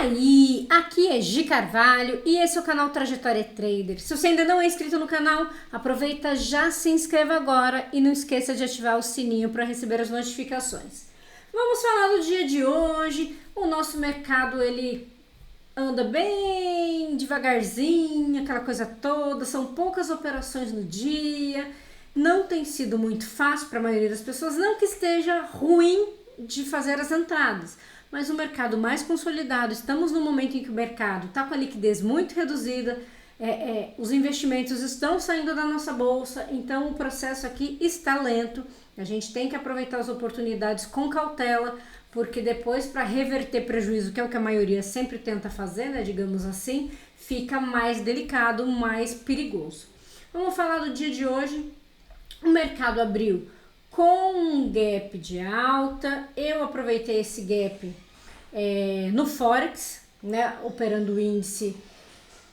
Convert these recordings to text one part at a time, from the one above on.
aí, aqui é Gi Carvalho e esse é o canal Trajetória Trader. Se você ainda não é inscrito no canal, aproveita, já se inscreva agora e não esqueça de ativar o sininho para receber as notificações. Vamos falar do dia de hoje. O nosso mercado ele anda bem devagarzinho, aquela coisa toda, são poucas operações no dia, não tem sido muito fácil para a maioria das pessoas, não que esteja ruim de fazer as entradas, mas o mercado mais consolidado, estamos no momento em que o mercado está com a liquidez muito reduzida, os investimentos estão saindo da nossa bolsa, então o processo aqui está lento, a gente tem que aproveitar as oportunidades com cautela, porque depois para reverter prejuízo, que é o que a maioria sempre tenta fazer, né, digamos assim, fica mais delicado, mais perigoso. Vamos falar do dia de hoje. O mercado abriu com um gap de alta, eu aproveitei esse gap no Forex, né, operando o índice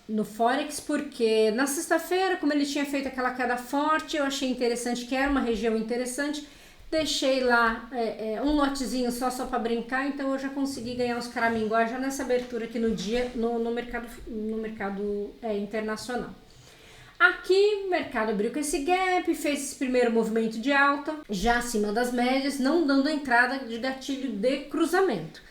no Forex, porque na sexta-feira, como ele tinha feito aquela queda forte, eu achei interessante, que era uma região interessante, deixei lá um lotezinho só para brincar, então eu já consegui ganhar uns caraminguá já nessa abertura aqui no dia, no mercado internacional. Aqui o mercado abriu com esse gap, fez esse primeiro movimento de alta, já acima das médias, não dando entrada de gatilho de cruzamento.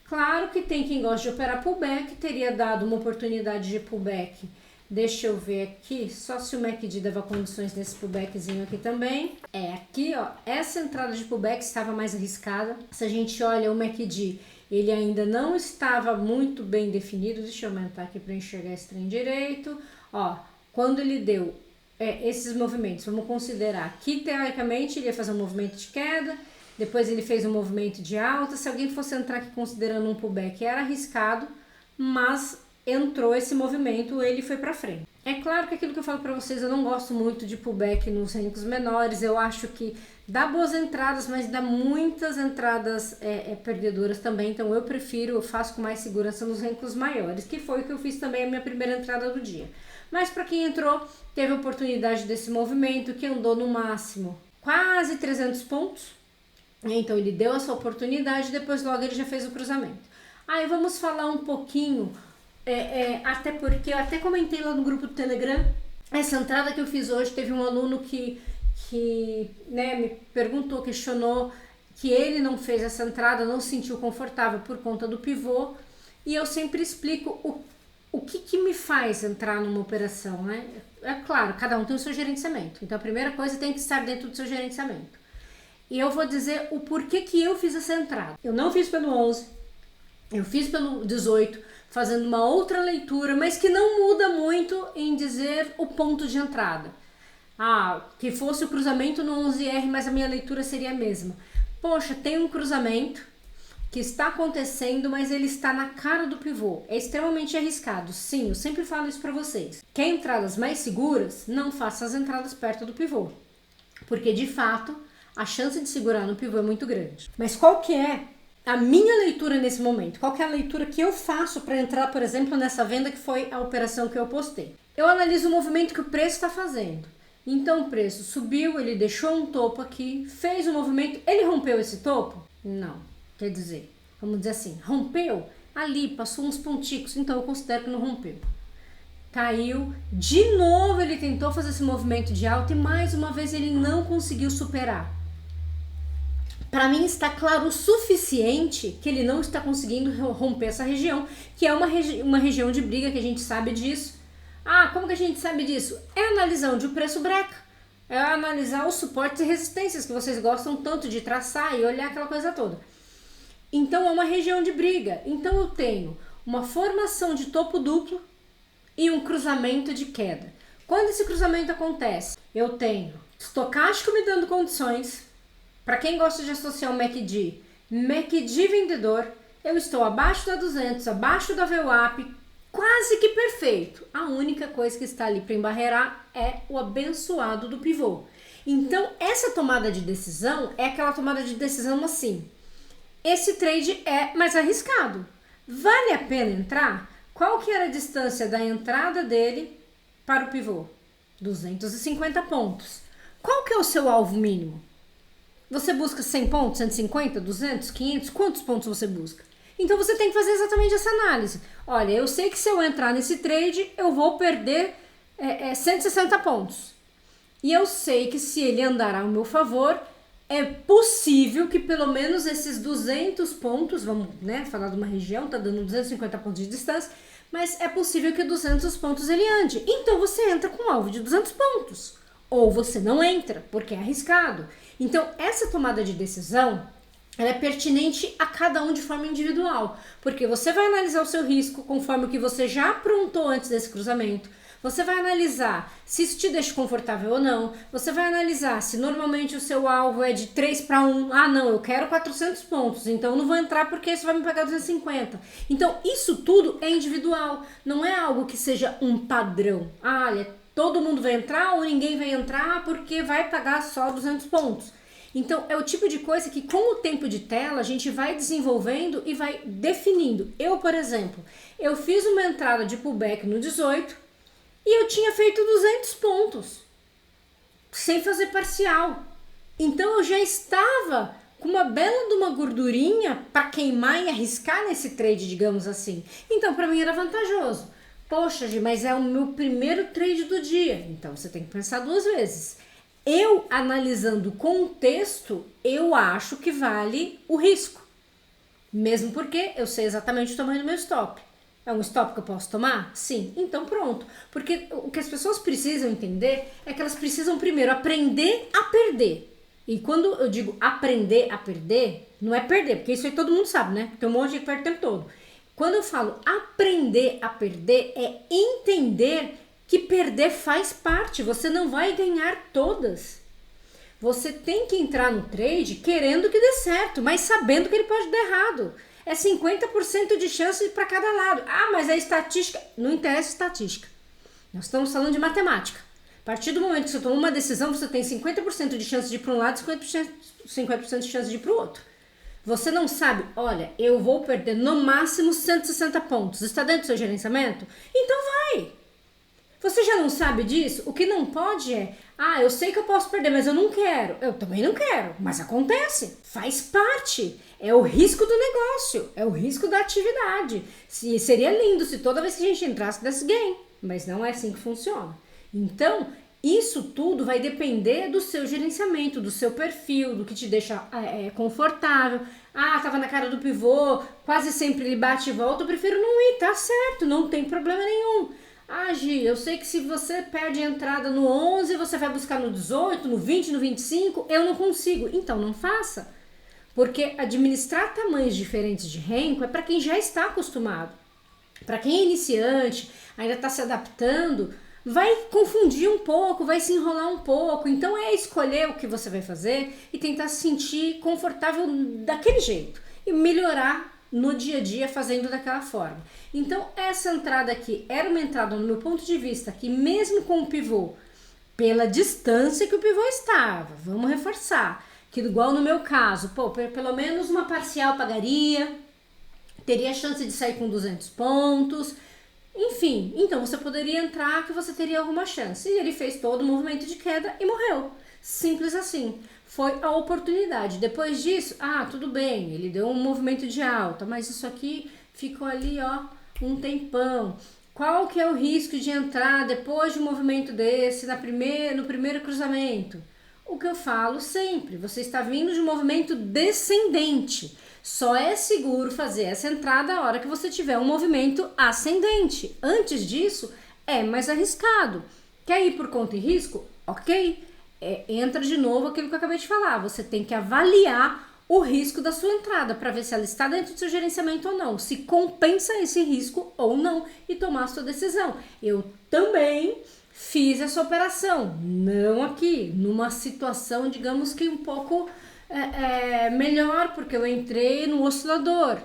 Claro que tem quem gosta de operar pullback, teria dado uma oportunidade de pullback. Deixa eu ver aqui, só se o MACD dava condições nesse pullbackzinho aqui também. Aqui ó, essa entrada de pullback estava mais arriscada. Se a gente olha o MACD, ele ainda não estava muito bem definido. Deixa eu aumentar aqui para enxergar esse trem direito. Ó, quando ele deu esses movimentos, vamos considerar que teoricamente ele ia fazer um movimento de queda, depois ele fez um movimento de alta. Se alguém fosse entrar aqui considerando um pullback, era arriscado, mas entrou esse movimento, ele foi para frente. É claro que aquilo que eu falo para vocês, eu não gosto muito de pullback nos riscos menores, eu acho que dá boas entradas, mas dá muitas entradas perdedoras também, então eu faço com mais segurança nos riscos maiores, que foi o que eu fiz também a minha primeira entrada do dia. Mas para quem entrou, teve a oportunidade desse movimento, que andou no máximo quase 300 pontos, então ele deu essa oportunidade, depois logo ele já fez o cruzamento. Aí vamos falar um pouquinho, até porque eu até comentei lá no grupo do Telegram, essa entrada que eu fiz hoje, teve um aluno que me perguntou, questionou, que ele não fez essa entrada, não se sentiu confortável por conta do pivô, e eu sempre explico o que me faz entrar numa operação, né? É claro, cada um tem o seu gerenciamento, então a primeira coisa tem que estar dentro do seu gerenciamento. E eu vou dizer o porquê que eu fiz essa entrada. Eu não fiz pelo 11, eu fiz pelo 18, fazendo uma outra leitura, mas que não muda muito em dizer o ponto de entrada. Que fosse o cruzamento no 11R, mas a minha leitura seria a mesma. Poxa, tem um cruzamento que está acontecendo, mas ele está na cara do pivô. É extremamente arriscado. Sim, eu sempre falo isso para vocês. Quer entradas mais seguras? Não faça as entradas perto do pivô. Porque, de fato, a chance de segurar no pivô é muito grande. Mas qual que é a minha leitura nesse momento? Qual que é a leitura que eu faço para entrar, por exemplo, nessa venda que foi a operação que eu postei? Eu analiso o movimento que o preço está fazendo. Então o preço subiu, ele deixou um topo aqui, fez um movimento, ele rompeu esse topo? Não. Quer dizer, vamos dizer assim, rompeu ali, passou uns ponticos, então eu considero que não rompeu. Caiu, de novo ele tentou fazer esse movimento de alta e mais uma vez ele não conseguiu superar. Para mim está claro o suficiente que ele não está conseguindo romper essa região, que é uma região de briga, que a gente sabe disso. Como que a gente sabe disso? É analisar onde o preço breca, é analisar os suportes e resistências que vocês gostam tanto de traçar e olhar aquela coisa toda. Então é uma região de briga, então eu tenho uma formação de topo duplo e um cruzamento de queda. Quando esse cruzamento acontece, eu tenho estocástico me dando condições. Para quem gosta de associar o MACD vendedor, eu estou abaixo da 200, abaixo da VWAP, quase que perfeito. A única coisa que está ali para embarrear é o abençoado do pivô. Então, essa tomada de decisão é aquela tomada de decisão assim. Esse trade é mais arriscado. Vale a pena entrar? Qual que era a distância da entrada dele para o pivô? 250 pontos. Qual que é o seu alvo mínimo? Você busca 100 pontos, 150, 200, 500? Quantos pontos você busca? Então você tem que fazer exatamente essa análise. Olha, eu sei que se eu entrar nesse trade, eu vou perder 160 pontos. E eu sei que se ele andar ao meu favor, é possível que pelo menos esses 200 pontos, vamos, né, falar de uma região, tá dando 250 pontos de distância, mas é possível que 200 pontos ele ande. Então você entra com um alvo de 200 pontos. Ou você não entra, porque é arriscado. Então essa tomada de decisão, ela é pertinente a cada um de forma individual. Porque você vai analisar o seu risco conforme o que você já aprontou antes desse cruzamento. Você vai analisar se isso te deixa confortável ou não. Você vai analisar se normalmente o seu alvo é de 3 para 1. Ah, não, eu quero 400 pontos, então eu não vou entrar porque isso vai me pagar 250. Então, isso tudo é individual. Não é algo que seja um padrão. Ah, olha, todo mundo vai entrar ou ninguém vai entrar porque vai pagar só 200 pontos. Então, é o tipo de coisa que com o tempo de tela a gente vai desenvolvendo e vai definindo. Eu, por exemplo, eu fiz uma entrada de pullback no 18 e eu tinha feito 200 pontos, sem fazer parcial. Então eu já estava com uma bela de uma gordurinha para queimar e arriscar nesse trade, digamos assim. Então para mim era vantajoso. Poxa, Gi, mas é o meu primeiro trade do dia. Então você tem que pensar duas vezes. Eu, analisando o contexto, eu acho que vale o risco. Mesmo porque eu sei exatamente o tamanho do meu stop. É um stop que eu posso tomar? Sim. Então pronto. Porque o que as pessoas precisam entender é que elas precisam primeiro aprender a perder. E quando eu digo aprender a perder, não é perder, porque isso aí todo mundo sabe, né? Tem um monte de gente que perde o tempo todo. Quando eu falo aprender a perder, é entender que perder faz parte. Você não vai ganhar todas. Você tem que entrar no trade querendo que dê certo, mas sabendo que ele pode dar errado. É 50% de chance para cada lado. Ah, mas a estatística... Não interessa estatística. Nós estamos falando de matemática. A partir do momento que você toma uma decisão, você tem 50% de chance de ir para um lado e 50% de chance de ir para o outro. Você não sabe, olha, eu vou perder no máximo 160 pontos. Está dentro do seu gerenciamento? Então vai! Você já não sabe disso? O que não pode é, eu sei que eu posso perder, mas eu não quero. Eu também não quero, mas acontece. Faz parte. É o risco do negócio, é o risco da atividade. Seria lindo se toda vez que a gente entrasse desse game, mas não é assim que funciona. Então, isso tudo vai depender do seu gerenciamento, do seu perfil, do que te deixa confortável. Tava na cara do pivô, quase sempre ele bate e volta, eu prefiro não ir, tá certo, não tem problema nenhum. Gi, eu sei que se você perde a entrada no 11, você vai buscar no 18, no 20, no 25, eu não consigo. Então não faça. Porque administrar tamanhos diferentes de renko é para quem já está acostumado. Para quem é iniciante, ainda está se adaptando, vai confundir um pouco, vai se enrolar um pouco. Então é escolher o que você vai fazer e tentar se sentir confortável daquele jeito e melhorar no dia a dia fazendo daquela forma. Então essa entrada aqui era uma entrada, no meu ponto de vista, que mesmo com o pivô, pela distância que o pivô estava, vamos reforçar, que igual no meu caso, pelo menos uma parcial pagaria, teria chance de sair com 200 pontos, enfim, então você poderia entrar que você teria alguma chance. E ele fez todo o movimento de queda e morreu. Simples assim. Foi a oportunidade. Depois disso, tudo bem, ele deu um movimento de alta, mas isso aqui ficou ali, um tempão. Qual que é o risco de entrar depois de um movimento desse no primeiro cruzamento? O que eu falo sempre, você está vindo de um movimento descendente. Só é seguro fazer essa entrada a hora que você tiver um movimento ascendente. Antes disso, é mais arriscado. Quer ir por conta e risco? Ok. Entra de novo aquilo que eu acabei de falar. Você tem que avaliar o risco da sua entrada para ver se ela está dentro do seu gerenciamento ou não. Se compensa esse risco ou não e tomar a sua decisão. Eu também fiz essa operação. Não aqui, numa situação, digamos que um pouco... melhor, porque eu entrei no oscilador,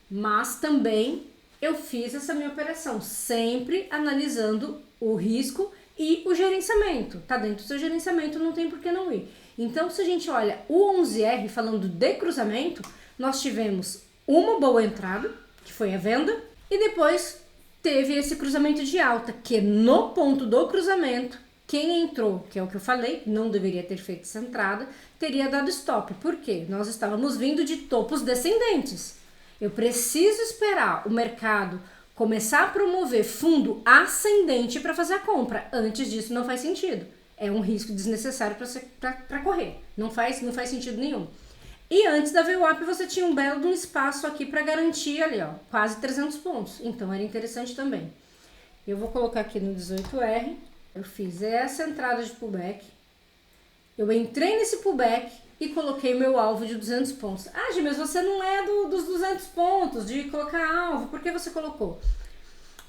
mas também eu fiz essa minha operação, sempre analisando o risco e o gerenciamento. Tá dentro do seu gerenciamento, não tem por que não ir. Então, se a gente olha o 11R, falando de cruzamento, nós tivemos uma boa entrada, que foi a venda, e depois teve esse cruzamento de alta, que no ponto do cruzamento, quem entrou, que é o que eu falei, não deveria ter feito essa entrada, teria dado stop. Por quê? Nós estávamos vindo de topos descendentes. Eu preciso esperar o mercado começar a promover fundo ascendente para fazer a compra. Antes disso não faz sentido. É um risco desnecessário para correr. Não faz sentido nenhum. E antes da VWAP você tinha um belo de um espaço aqui para garantir ali, ó, quase 300 pontos. Então era interessante também. Eu vou colocar aqui no 18R. Eu fiz essa entrada de pullback. Eu entrei nesse pullback e coloquei meu alvo de 200 pontos. Ah, Gi, mas você não é dos 200 pontos, de colocar alvo. Por que você colocou?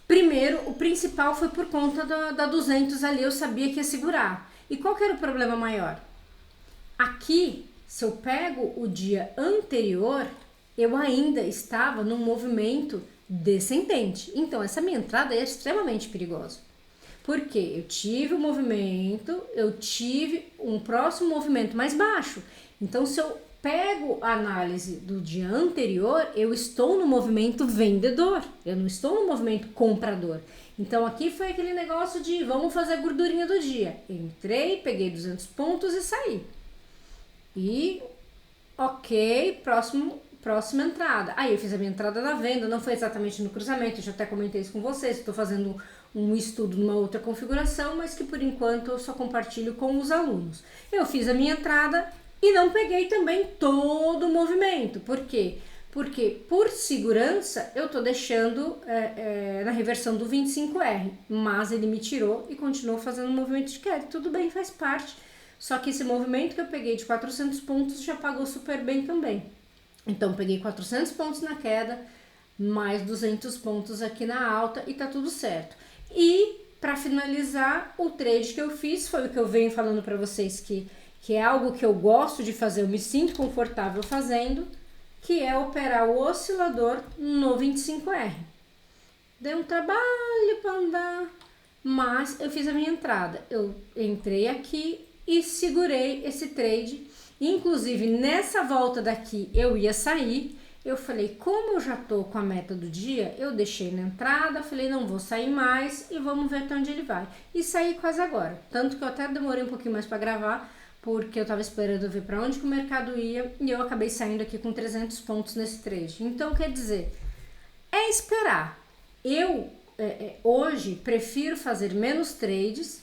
Primeiro, o principal foi por conta da 200 ali, eu sabia que ia segurar. E qual que era o problema maior? Aqui, se eu pego o dia anterior, eu ainda estava num movimento descendente. Então, essa minha entrada é extremamente perigosa. Porque eu tive um movimento, eu tive um próximo movimento mais baixo. Então, se eu pego a análise do dia anterior, eu estou no movimento vendedor, eu não estou no movimento comprador. Então, aqui foi aquele negócio de vamos fazer a gordurinha do dia. Entrei, peguei 200 pontos e saí. E, ok, próxima entrada. Aí eu fiz a minha entrada na venda, não foi exatamente no cruzamento, eu já até comentei isso com vocês, estou fazendo um estudo numa outra configuração, mas que por enquanto eu só compartilho com os alunos. Eu fiz a minha entrada e não peguei também todo o movimento. Por quê? Porque por segurança eu estou deixando na reversão do 25R, mas ele me tirou e continuou fazendo um movimento de queda. Tudo bem, faz parte. Só que esse movimento que eu peguei de 400 pontos já pagou super bem também. Então, peguei 400 pontos na queda, mais 200 pontos aqui na alta e tá tudo certo. E, para finalizar, o trade que eu fiz foi o que eu venho falando para vocês que é algo que eu gosto de fazer, eu me sinto confortável fazendo, que é operar o oscilador no 25R. Deu um trabalho para andar, mas eu fiz a minha entrada. Eu entrei aqui e segurei esse trade. Inclusive, nessa volta daqui, eu ia sair. Eu falei, como eu já tô com a meta do dia, eu deixei na entrada, falei, não vou sair mais e vamos ver até onde ele vai. E saí quase agora. Tanto que eu até demorei um pouquinho mais para gravar, porque eu tava esperando ver para onde que o mercado ia e eu acabei saindo aqui com 300 pontos nesse trade. Então, quer dizer, é esperar. Eu, hoje, prefiro fazer menos trades,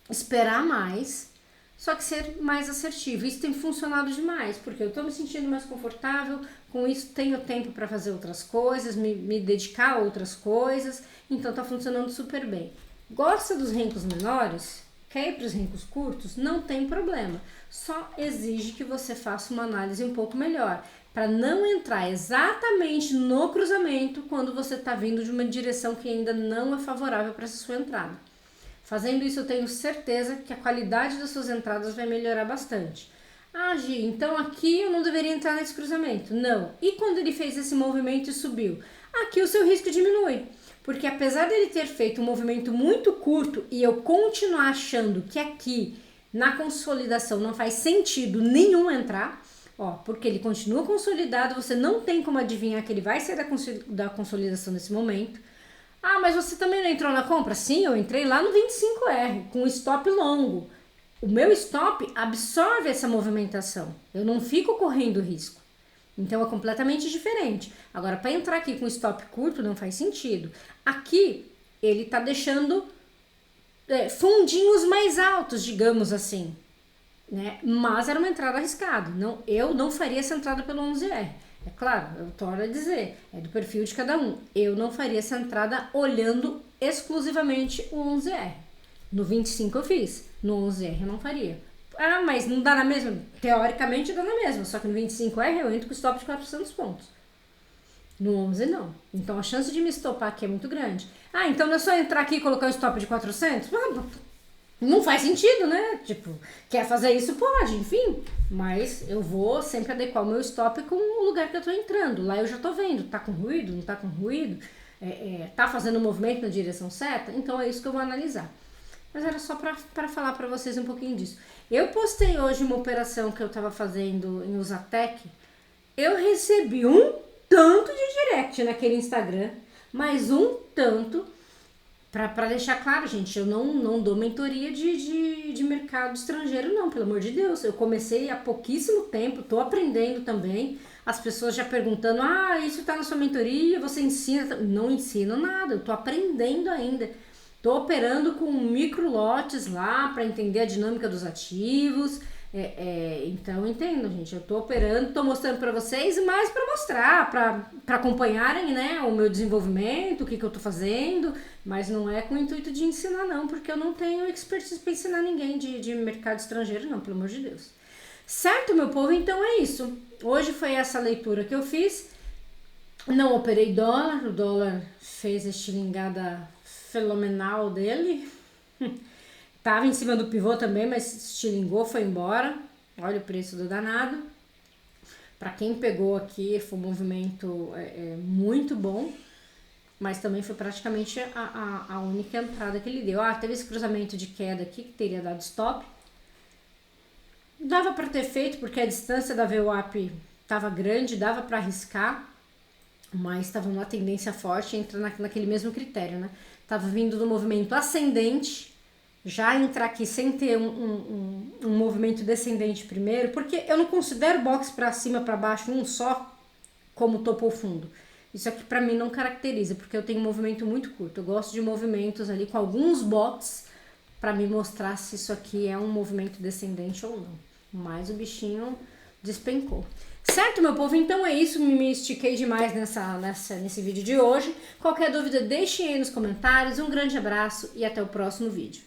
esperar mais, só que ser mais assertivo. Isso tem funcionado demais, porque eu tô me sentindo mais confortável, com isso tenho tempo para fazer outras coisas, me dedicar a outras coisas, então tá funcionando super bem. Gosta dos rincos menores? Quer ir para os rincos curtos? Não tem problema, só exige que você faça uma análise um pouco melhor, para não entrar exatamente no cruzamento quando você tá vindo de uma direção que ainda não é favorável para essa sua entrada. Fazendo isso, eu tenho certeza que a qualidade das suas entradas vai melhorar bastante. Ah, Gi, então aqui eu não deveria entrar nesse cruzamento. Não. E quando ele fez esse movimento e subiu? Aqui o seu risco diminui. Porque apesar dele ter feito um movimento muito curto e eu continuar achando que aqui na consolidação não faz sentido nenhum entrar, porque ele continua consolidado, você não tem como adivinhar que ele vai sair da consolidação nesse momento. Ah, mas você também não entrou na compra? Sim, eu entrei lá no 25R, com stop longo. O meu stop absorve essa movimentação. Eu não fico correndo risco. Então é completamente diferente. Agora, para entrar aqui com stop curto não faz sentido. Aqui, ele tá deixando fundinhos mais altos, digamos assim. Né? Mas era uma entrada arriscada. Eu não faria essa entrada pelo 11R. É claro, eu torno a dizer, é do perfil de cada um. Eu não faria essa entrada olhando exclusivamente o 11R. No 25 eu fiz, no 11R eu não faria. Ah, mas não dá na mesma? Teoricamente dá na mesma, só que no 25R eu entro com stop de 400 pontos. No 11 não. Então a chance de me estopar aqui é muito grande. Ah, então não é só entrar aqui e colocar o stop de 400? Não faz sentido, né? Tipo, quer fazer isso? Pode, enfim. Mas eu vou sempre adequar o meu stop com o lugar que eu tô entrando. Lá eu já tô vendo, tá com ruído, não tá com ruído, tá fazendo o movimento na direção certa. Então é isso que eu vou analisar. Mas era só para falar para vocês um pouquinho disso. Eu postei hoje uma operação que eu tava fazendo em Usatec. Eu recebi um tanto de direct naquele Instagram, mas um tanto. Para deixar claro, gente, eu não dou mentoria de mercado estrangeiro, não, pelo amor de Deus. Eu comecei há pouquíssimo tempo, tô aprendendo também. as pessoas já perguntando, isso tá na sua mentoria, você ensina? Não ensino nada, eu tô aprendendo ainda. Tô operando com micro lotes lá para entender a dinâmica dos ativos. Então entendo, gente, eu tô operando, tô mostrando para vocês, mais para mostrar, para acompanharem, né, o meu desenvolvimento, o que eu tô fazendo, mas não é com o intuito de ensinar não, porque eu não tenho expertise para ensinar ninguém de mercado estrangeiro não, pelo amor de Deus. Certo, meu povo? Então é isso. Hoje foi essa leitura que eu fiz. Não operei dólar, o dólar fez a estilingada fenomenal dele. Tava em cima do pivô também, mas estilingou, foi embora. Olha o preço do danado. Para quem pegou aqui, foi um movimento muito bom, mas também foi praticamente a única entrada que ele deu. Teve esse cruzamento de queda aqui, que teria dado stop. Dava para ter feito, porque a distância da VWAP estava grande, dava para arriscar, mas estava numa tendência forte, entra naquele mesmo critério, né? Tava vindo do movimento ascendente, já entrar aqui sem ter um movimento descendente primeiro, porque eu não considero box para cima, para baixo, um só, como topo ou fundo. Isso aqui para mim não caracteriza, porque eu tenho um movimento muito curto. Eu gosto de movimentos ali com alguns box para me mostrar se isso aqui é um movimento descendente ou não. Mas o bichinho despencou. Certo, meu povo? Então é isso. Me estiquei demais nesse vídeo de hoje. Qualquer dúvida, deixem aí nos comentários. Um grande abraço e até o próximo vídeo.